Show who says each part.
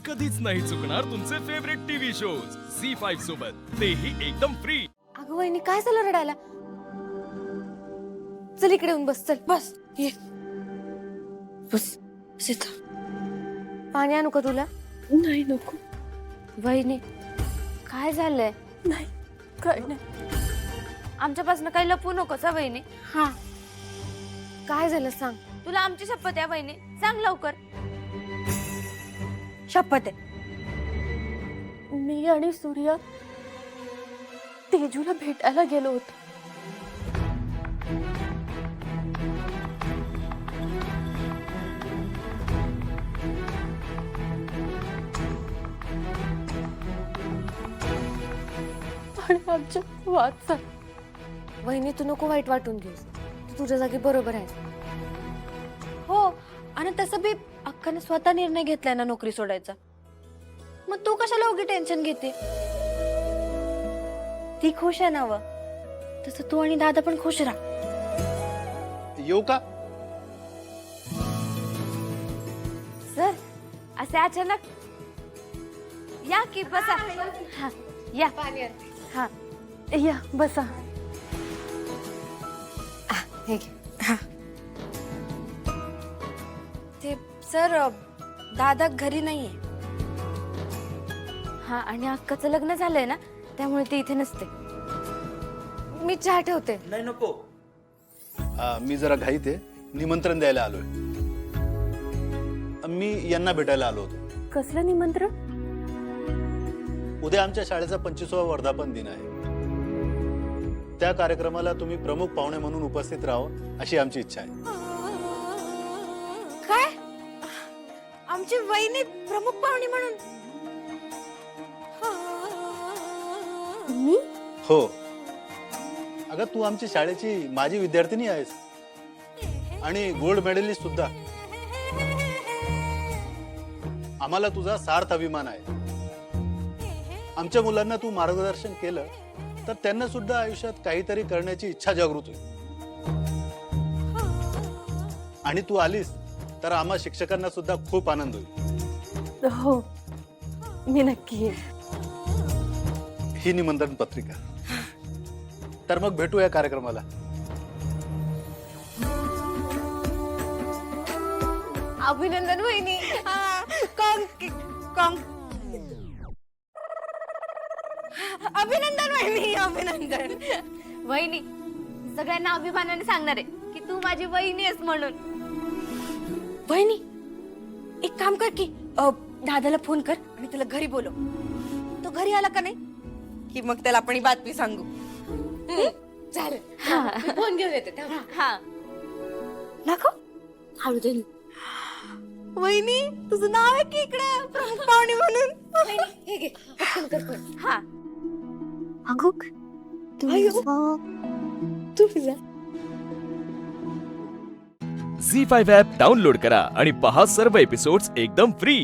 Speaker 1: कधीच नाही चुकणार तुमचे फेवरेट टीव्ही शोज झी5 सोबत, तेही एकदम फ्री।
Speaker 2: अगं वहिनी काय झालं रडायला? चल इकडे येऊन बस, चल बस, ये बस सीता। पाणी आणू का तुला?
Speaker 3: नाही नको।
Speaker 2: वहिनी काय झालंय?
Speaker 3: नाही काय नाही।
Speaker 2: आमच्यापासून काही लपवू नकोस वहिनी।
Speaker 3: हा
Speaker 2: काय झालं सांग, तुला आमची शपथ आहे वहिनी, सांग लवकर।
Speaker 3: शपथ आहे, मी आणि सूर्य तेजूला भेटायला गेलो होतो। आणि आमच्या वाद झाला।
Speaker 2: वहिनी तू नको वाईट वाटून घेऊस, तू तुझ्या जागी बरोबर आहेस।
Speaker 3: हो, आणि तसं बी अक्काने स्वतः निर्णय घेतलाय ना नोकरी सोडायचा, मग तू कशाला उगी टेन्शन घेते? ती खुश आहे ना व, तसं तू आणि दादा पण खुश राहा।
Speaker 4: येऊ का?
Speaker 2: सर असे अचानक या की बसा। हा या
Speaker 3: हा या बसा।
Speaker 2: हे घे।
Speaker 3: हा ते सर दादा घरी नाहीये।
Speaker 2: हा आणि अक्काचं लग्न झालंय ना, त्यामुळे ती इथे नसते। मी चहा ठेवते।
Speaker 4: नाही नको। मी जरा घाईत आहे, निमंत्रण द्यायला आलोय। मी यांना भेटायला आलो होतो।
Speaker 3: कसलं निमंत्रण?
Speaker 4: उद्या आमच्या शाळेचा 25वा वर्धापन दिन आहे। त्या कार्यक्रमाला तुम्ही प्रमुख पाहुणे म्हणून उपस्थित राहावं अशी आमची इच्छा आहे।
Speaker 3: काय? आमची वहिनी प्रमुख पाहुणी म्हणून? मी?
Speaker 4: हो, अगं तू आमची शाळेची माजी विद्यार्थिनी आहेस आणि गोल्ड मेडलिस्ट सुद्धा। आम्हाला तुझा सार्थ अभिमान आहे। आमच्या मुलांना तू मार्गदर्शन केलं तर त्यांना सुद्धा आयुष्यात काहीतरी करण्याची इच्छा जागृत होईल। आणि तू आलीस तर आम्हा शिक्षकांना सुद्धा खूप आनंद होईल।
Speaker 3: हो, मी नक्की येईन।
Speaker 4: ही निमंत्रण पत्रिका। तर मग भेटू या कार्यक्रमाला।
Speaker 2: अभिनंदन वहिनी।
Speaker 3: अभिनंदन वहिनी, अभिनंदन।
Speaker 2: वहिनी सगळ्यांना अभिमानाने सांगणार आहे की तू माझी वहिनी आहेस म्हणून।
Speaker 3: वहिनी एक काम कर की दादाला फोन कर आणि त्याला घरी बोलव। तो घरी आला का नाही की मग त्याला आपण ही बातमी सांगू।
Speaker 2: चालेल, फोन घेऊन येते। हा
Speaker 3: नको
Speaker 2: हळू दे।
Speaker 3: वहिनी तुझं नाव आहे की इकडे प्रमुख पाहुणे म्हणून?
Speaker 2: हे घे पटकन कर फोन। हा
Speaker 3: अगो तुझा
Speaker 1: झी5 ॲप डाउनलोड करा आणि पहा सर्व एपिसोड्स एकदम फ्री।